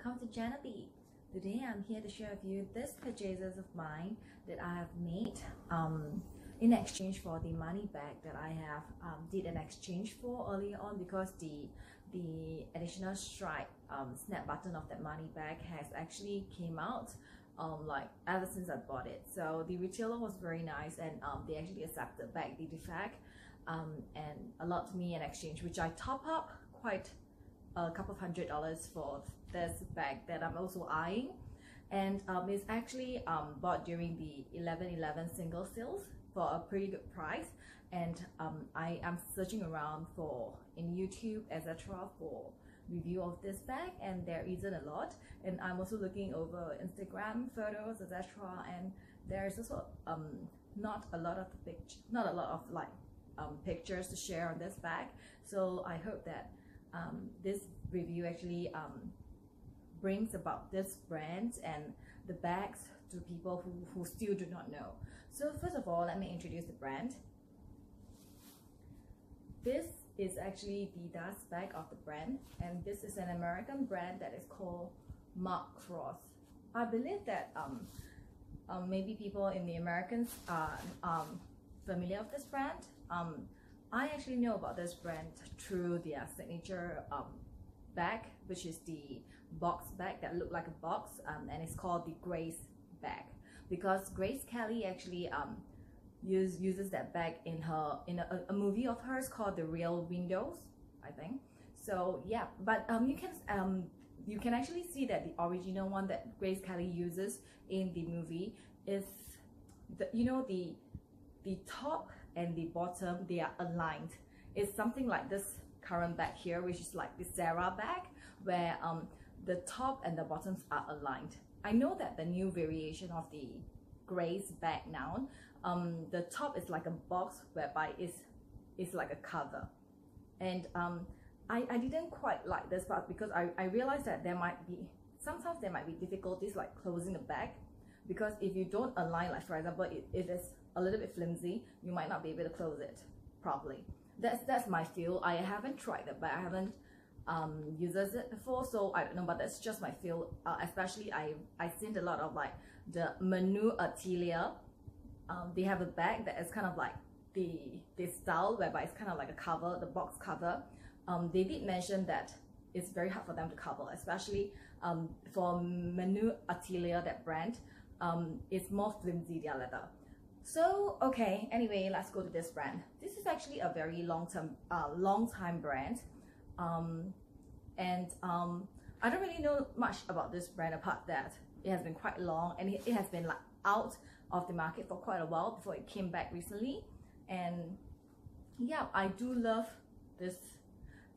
welcome to Janabi. Today I'm here to share with you these purchases of mine that I have made in exchange for the money bag that I have did an exchange for earlier on, because the additional stripe snap button of that money bag has actually came out like ever since I bought it. So the retailer was very nice, and they actually accepted back the defect and allowed me an exchange, which I top up quite a couple of $100 for this bag that I'm also eyeing. And it's actually bought during the 11/11 single sales for a pretty good price. And I am searching around for in YouTube etc for review of this bag, and there isn't a lot. And I'm also looking over Instagram photos etc, and there's also not a lot of pictures to share on this bag. So I hope that this review actually brings about this brand and the bags to people who still do not know. So first of all, let me introduce the brand. This is actually the dust bag of the brand, and this is an American brand that is called Mark Cross. I believe that maybe people in the Americans are familiar with this brand. I actually know about this brand through their signature bag, which is the box bag that look like a box, and it's called the Grace bag, because Grace Kelly actually uses that bag in a movie of hers called The Real Windows, I think. So yeah, but you can actually see that the original one that Grace Kelly uses in the movie is the top and the bottom, they are aligned. It's something like this current bag here, which is like the Sara bag, where the top and the bottoms are aligned. I know that the new variation of the Grace bag now, the top is like a box, whereby it's like a cover. And I didn't quite like this part, because I realized that sometimes there might be difficulties like closing the bag, because if you don't align, like for example, if it's a little bit flimsy, you might not be able to close it properly. That's my feel. I haven't tried that, but I haven't used it before, so I don't know, but that's just my feel. Especially I've seen a lot of like the Menu Atelier. They have a bag that is kind of like the style, whereby it's kind of like a cover, the box cover. They did mention that it's very hard for them to cover, especially for Menu Atelier, that brand. It's more flimsy, their leather. So okay, anyway, let's go to this brand. This is actually a very long time brand, and I don't really know much about this brand, apart that it has been quite long, and it has been like out of the market for quite a while before it came back recently. And yeah, I do love this,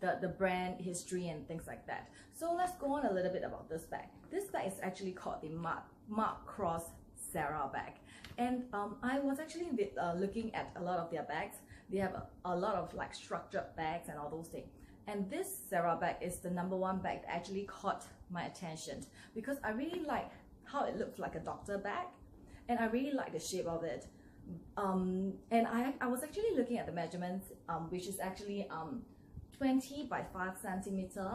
the brand history and things like that. So let's go on a little bit about this bag. This bag is actually called the Mark Cross Sara bag. And I was actually looking at a lot of their bags. They have a lot of like structured bags and all those things. And this Sara bag is the #1 bag that actually caught my attention, because I really like how it looks like a doctor bag, and I really like the shape of it. And I was actually looking at the measurements, which is actually 20 by 5 centimeter,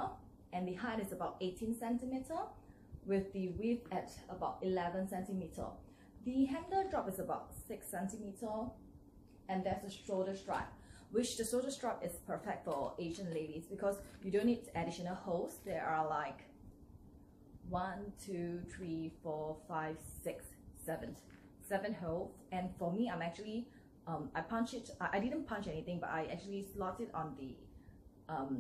and the height is about 18 centimeter, with the width at about 11 centimeter. The handle drop is about 6 centimeter, and there's a shoulder strap, which the shoulder strap is perfect for Asian ladies, because you don't need additional holes. There are like 1, 2, 3, 4, 5, 6, 7 holes. And for me, I'm actually I didn't punch anything, but I actually slotted on the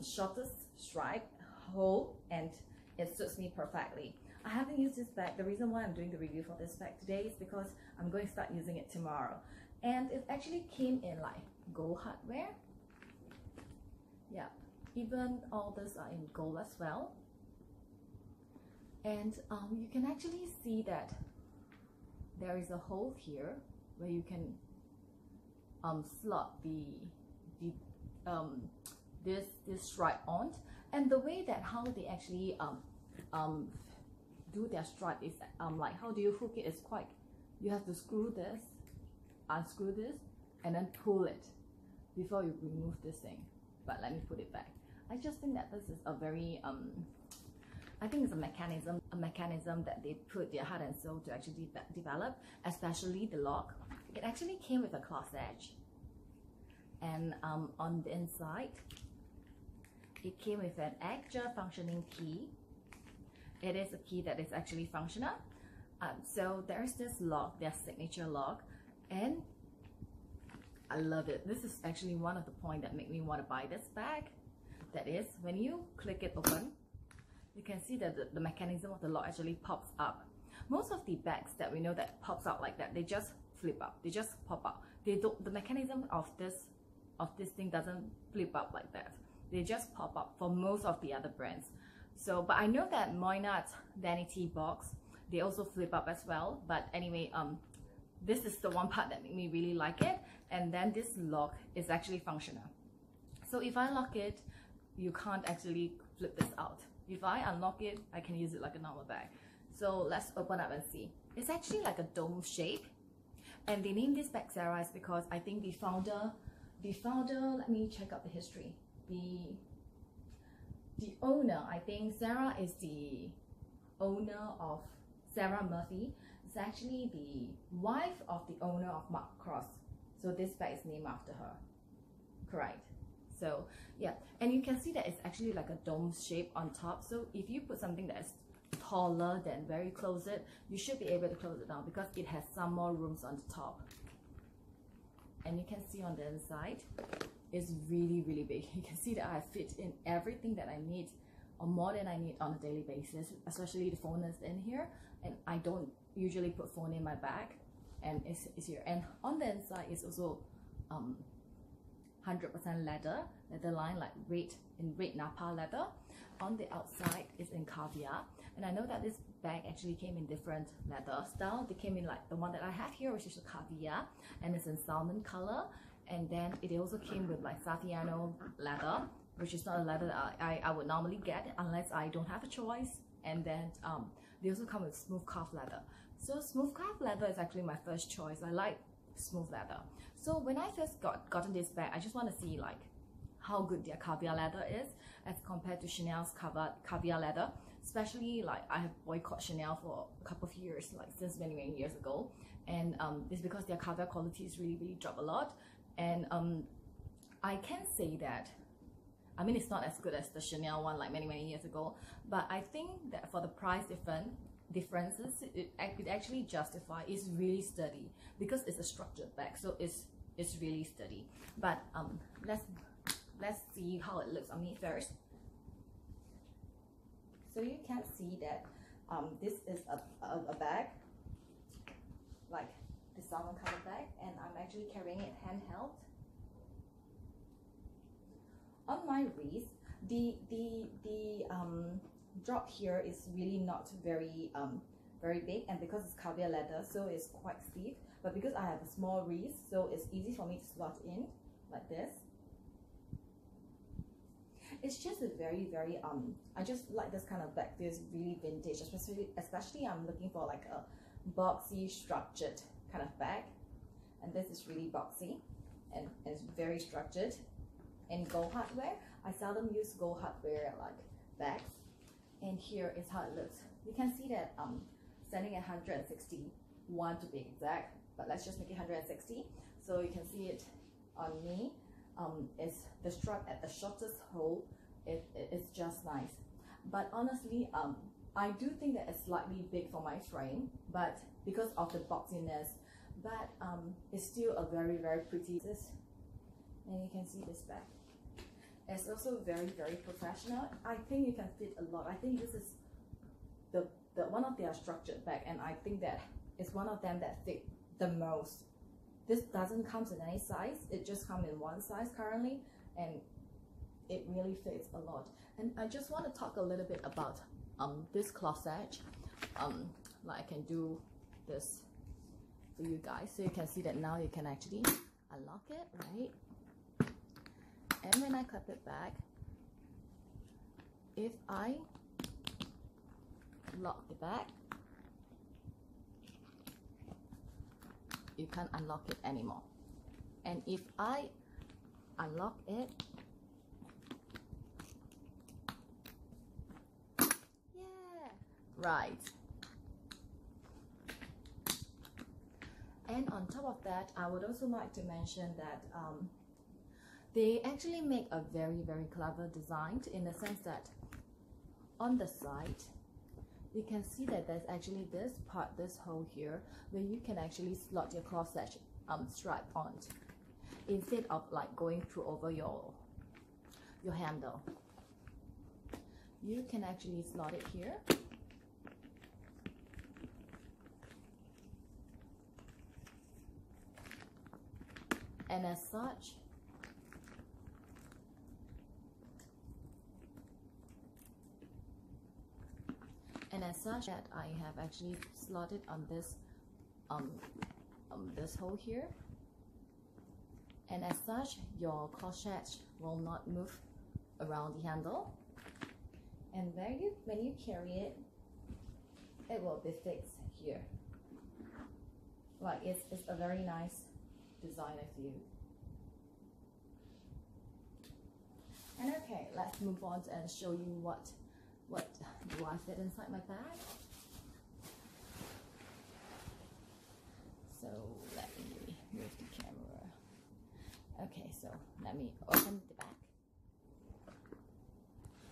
shortest stripe hole, and it suits me perfectly. I haven't used this bag. The reason why I'm doing the review for this bag today is because I'm going to start using it tomorrow. And it actually came in like gold hardware. Yeah, even all these are in gold as well. And you can actually see that there is a hole here where you can slot this stripe on. And the way that how they actually do their stripe is like, how do you hook it is quite, you have to screw this, unscrew this, and then pull it before you remove this thing. But let me put it back. I just think that this is a very I think it's a mechanism that they put their heart and soul to actually develop, especially the lock. It actually came with a cloth edge, and on the inside, it came with an extra functioning key. It is a key that is actually functional. So there's this lock, their signature lock, and I love it. This is actually one of the points that make me want to buy this bag. That is, when you click it open, you can see that the mechanism of the lock actually pops up. Most of the bags that we know that pops out like that, they just flip up, they just pop out. They don't. The mechanism of this thing doesn't flip up like that. They just pop up for most of the other brands. So, but I know that Moynard's vanity box, they also flip up as well. But anyway, this is the one part that made me really like it. And then this lock is actually functional. So if I lock it, you can't actually flip this out. If I unlock it, I can use it like a normal bag. So let's open up and see. It's actually like a dome shape. And they named this bag Sara is because I think the founder, let me check out the history. The owner, I think Sara is the owner of Sarah Murphy. It's actually the wife of the owner of Mark Cross. So this bag is named after her. Correct. So yeah, and you can see that it's actually like a dome shape on top. So if you put something that is taller than very close it, you should be able to close it down because it has some more rooms on the top. And you can see on the inside, it's really, really big. You can see that I fit in everything that I need, or more than I need on a daily basis, especially the phone is in here. And I don't usually put phone in my bag, and it's here. And on the inside is also 100% leather line, like red Napa leather. On the outside is in caviar. And I know that this bag actually came in different leather style. They came in like the one that I have here, which is a caviar, and it's in salmon color. And then it also came with like Saffiano leather, which is not a leather that I would normally get unless I don't have a choice. And then they also come with smooth calf leather. So smooth calf leather is actually my first choice. I like smooth leather. So when I first gotten this bag, I just want to see like how good their caviar leather is as compared to Chanel's caviar leather. Especially like I have boycotted Chanel for a couple of years, like since many years ago, and it's because their caviar quality is really dropped a lot. And I can say that, I mean, it's not as good as the Chanel one like many years ago, but I think that for the price differences, it actually justifies. It's really sturdy because it's a structured bag, so it's really sturdy. But let's see how it looks on me first. So you can see that this is a bag, like the salmon color bag, and I'm actually carrying it handheld. On my wrist, the drop here is really not very big, and because it's caviar leather, so it's quite stiff. But because I have a small wrist, so it's easy for me to slot in like this. It's just a very I just like this kind of bag. Feels really vintage, especially I'm looking for like a boxy structured kind of bag, and this is really boxy and it's very structured. In gold hardware, I seldom use gold hardware like bags, and here is how it looks. You can see that standing at 161 to be exact, but let's just make it 160 so you can see it on me. Is the strap at the shortest hole. It's just nice, but honestly I do think that it's slightly big for my frame, but because of the boxiness, but it's still a very pretty. And you can see this bag. It's also very professional. I think you can fit a lot. I think this is the one of their structured bag, and I think that it's one of them that fit the most. This doesn't come in any size, it just comes in one size currently, and it really fits a lot. And I just want to talk a little bit about this cloth edge. Like I can do this for you guys, so you can see that now you can actually unlock it, right? And when I clip it back, if I lock the back, you can't unlock it anymore. And if I unlock it, Right. And on top of that, I would also like to mention that they actually make a very, very clever design, in the sense that on the side, you can see that there's actually this part, this hole here, where you can actually slot your cross-stitch stripe on, instead of like going through over your handle. You can actually slot it here. And as such, that I have actually slotted on this this hole here, and as such your cross-stitch will not move around the handle, and when you carry it, it will be fixed here. Like it's a very nice design, I feel. And okay, let's move on and show you what do I fit inside my bag. So let me move the camera. Okay, so let me open the bag,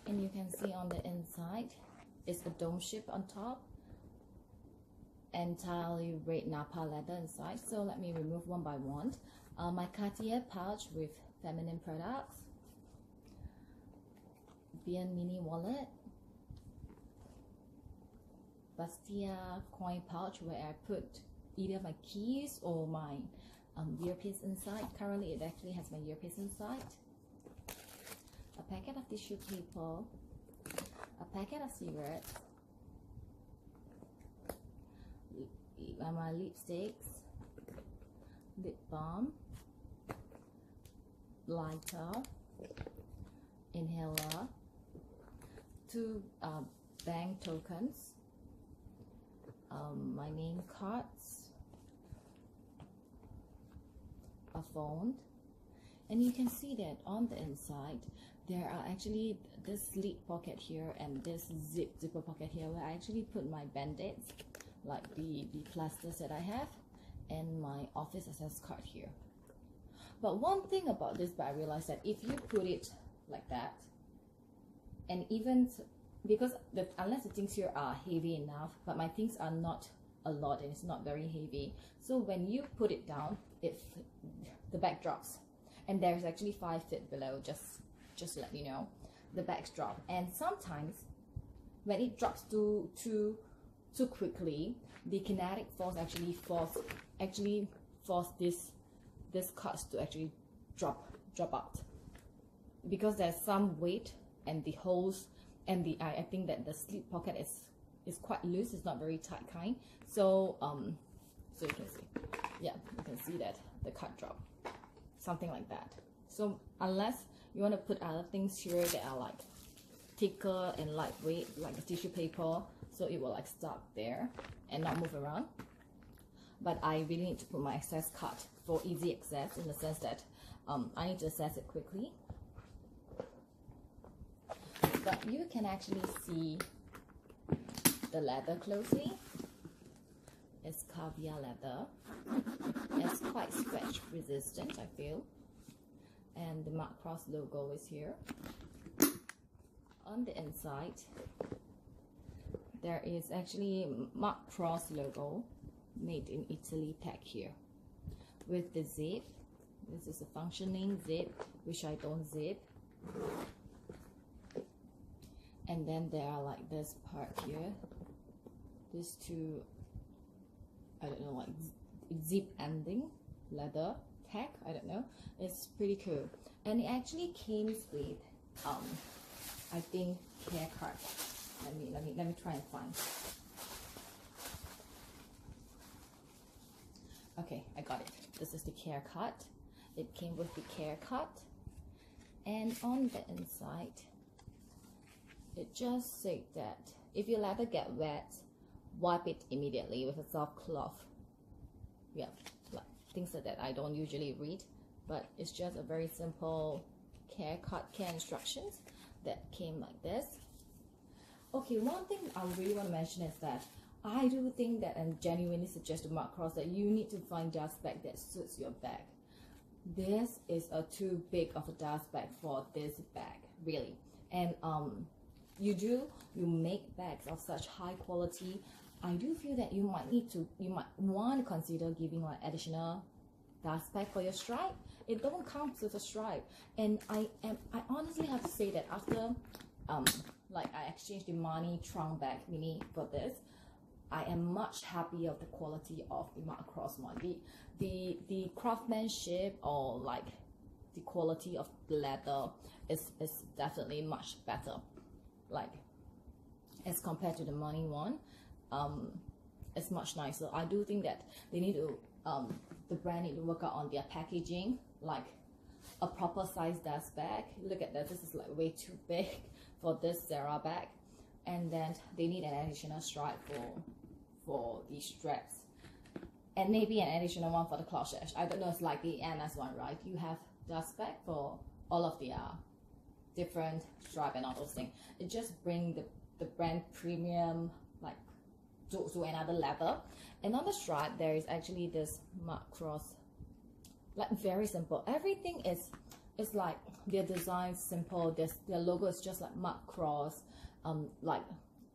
and you can see on the inside is a dome shape on top, entirely red Napa leather inside. So let me remove one by one. My Cartier pouch with feminine products, Bien mini wallet, Bastia coin pouch where I put either my keys or my earpiece inside. Currently it actually has my earpiece inside. A packet of tissue paper, a packet of cigarettes, my lipsticks, lip balm, lighter, inhaler, 2 bank tokens, my name cards, a phone, and you can see that on the inside there are actually this slip pocket here and this zipper pocket here, where I actually put my band-aids, like the plasters that I have, and my office access card here. But one thing about this, but I realized that if you put it like that, and even because unless the things here are heavy enough, but my things are not a lot and it's not very heavy, so when you put it down, the bag drops, and there's actually 5 feet below, just to let you know, the bags drop. And sometimes when it drops too quickly, the kinetic force actually force this cards to actually drop out, because there's some weight and the holes, and I think that the slip pocket is quite loose, it's not very tight kind. So so you can see, yeah, you can see that the card drop, something like that. So unless you want to put other things here that are like thicker and lightweight, like a tissue paper, so it will like stuck there and not move around. But I really need to put my access card for easy access, in the sense that I need to access it quickly. But you can actually see the leather closely. It's Caviar Leather. It's quite scratch resistant, I feel. And the Mark Cross logo is here. On the inside, there is actually Mark Cross logo, made in Italy tag here, with the zip. This is a functioning zip, which I don't zip. And then there are like this part here, these 2, I don't know, like zip ending leather tag, I don't know. It's pretty cool, and it actually came with I think care card. Let me try and find. Okay, I got it. This is the care card. It came with the care card, and on the inside it just said that if your leather get wet, wipe it immediately with a soft cloth. Yeah, like things like that I don't usually read, but it's just a very simple care instructions that came like this. Okay, one thing I really want to mention is that I do think that, and genuinely suggest to Mark Cross, that you need to find dust bag that suits your bag. This is a too big of a dust bag for this bag, really. And you make bags of such high quality. I do feel that you might want to consider giving like additional dust bag for your stripe. It don't come with a stripe. And I honestly have to say that after like I exchanged the money trunk bag mini for this, I am much happier of the quality of the Mark Cross one. The craftsmanship, or like the quality of the leather is definitely much better, like as compared to the money one. It's much nicer. I do think that they need to the brand need to work out on their packaging, like a proper size dust bag. Look at that, this is like way too big for this Sara bag. And then they need an additional stripe for the straps, and maybe an additional one for the cloche. I don't know, it's like the MS one, right? You have dust bag for all of the different stripe and all those things. It just brings the brand premium like to another level. And on the stripe there is actually this Mark Cross, like very simple. Everything is like their design simple. Their logo is just like Mark Cross, like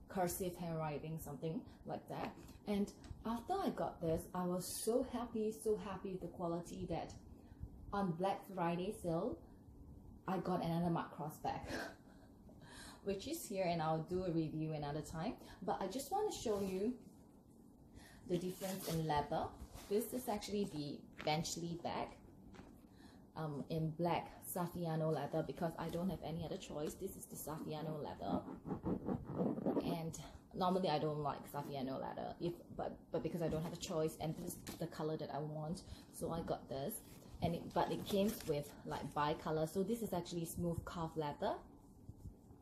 cursive handwriting, something like that. And after I got this, I was so happy with the quality, that on Black Friday sale I got another Mark Cross bag which is here, and I'll do a review another time. But I just want to show you the difference in leather. This is actually the Benchley bag in black Saffiano leather, because I don't have any other choice. This is the Saffiano leather, and normally I don't like Saffiano leather, but because I don't have a choice, and this is the color that I want, so I got this. And but it came with like bi-color, so this is actually smooth calf leather,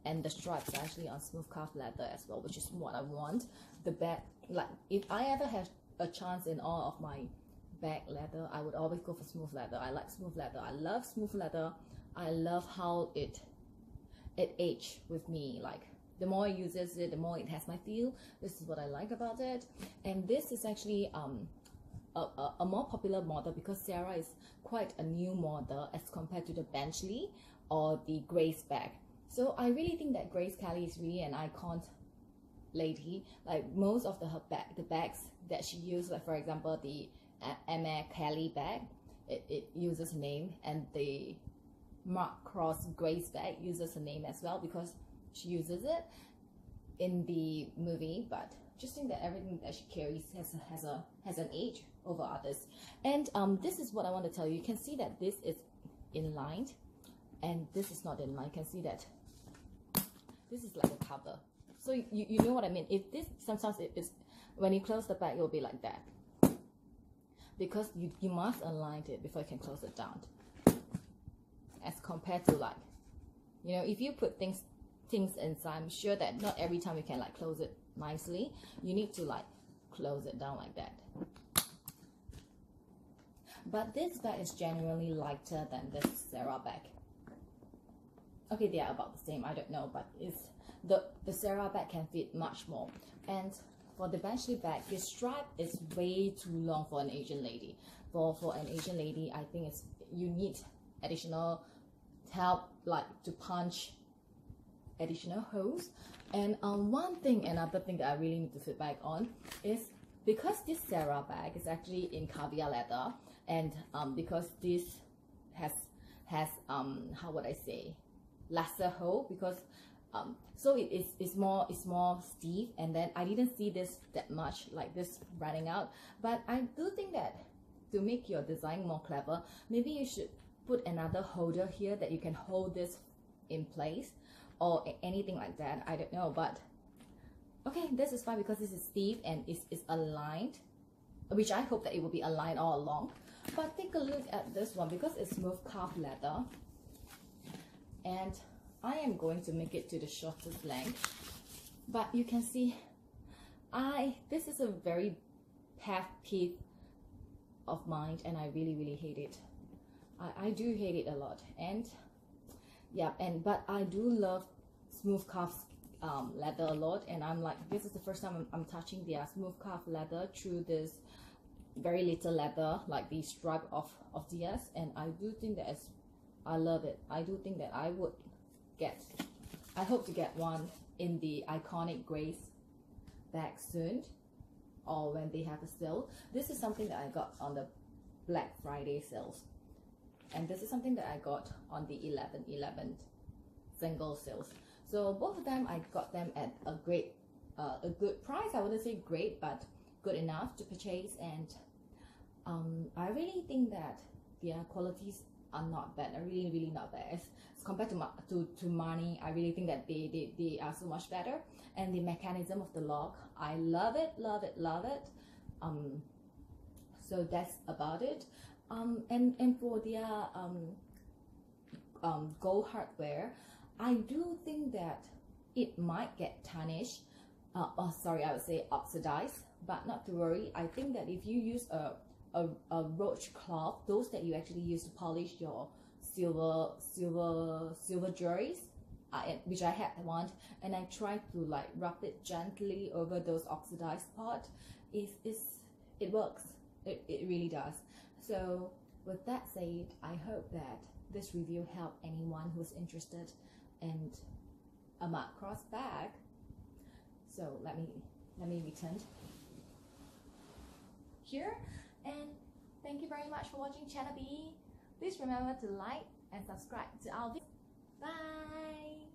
and the stripes are actually on smooth calf leather as well, which is what I want. The bag, like if I ever have a chance in all of my bag leather, I would always go for smooth leather. I like smooth leather. I love smooth leather. I love how it aged with me. Like the more I use it, the more it has my feel. This is what I like about it. And this is actually a more popular model, because Sara is quite a new model as compared to the Benchley or the Grace bag. So I really think that Grace Kelly is really an icon lady. Like most of the bags that she used, like for example the Emma Kelly bag, it uses her name, and the Mark Cross Grace bag uses her name as well, because she uses it in the movie. But just think that everything that she carries has an age over others. And this is what I want to tell you. You can see that this is inlined and this is not inlined. You can see that this is like a cover, so you know what I mean. If this, sometimes it is, when you close the bag, it will be like that, because you must align it before you can close it down, as compared to, like, you know, if you put things inside, I'm sure that not every time you can like close it nicely. You need to like close it down like that. But this bag is generally lighter than this Sara bag. Okay, they are about the same, I don't know, but it's the Sara bag can fit much more. And for the Benchley bag, this strap is way too long for an Asian lady. For an Asian lady, I think you need additional help, like to punch additional holes. And another thing that I really need to feedback on is, because this Sara bag is actually in Caviar Leather, and because this has how would I say, lesser hole, because so it's more stiff, and then I didn't see this that much like this running out. But I do think that to make your design more clever, maybe you should put another holder here that you can hold this in place, or anything like that. I don't know, but okay, this is fine, because this is stiff and it's aligned, which I hope that it will be aligned all along. But take a look at this one, because it's smooth calf leather, and I am going to make it to the shortest length. But you can see, this is a very pet peeve of mine, and I really hate it. I do hate it a lot. And yeah, but I do love smooth calf leather a lot, and I'm like, this is the first time I'm touching their smooth calf leather through this very little leather, like the stripe of theirs, and I do think that I love it. I do think that I hope to get one in the iconic Grace bag soon, or when they have a sale. This is something that I got on the Black Friday sales, and this is something that I got on the 11/11 single sales. So both of them, I got them at a good price. I wouldn't say great, but good enough to purchase. And I really think that their qualities are not bad. Are really not bad. As compared to money, I really think that they are so much better. And the mechanism of the lock, I love it. So that's about it. And for their gold hardware, I do think that it might get tarnished. I would say oxidized, but not to worry. I think that if you use a roach cloth, those that you actually use to polish your silver jewelries, which I had one, and I tried to like rub it gently over those oxidized parts, it works. It really does. So with that said, I hope that this review helped anyone who's interested in a mud cross bag. So let me return here, and thank you very much for watching Channel B. Please remember to like and subscribe to our videos. Bye.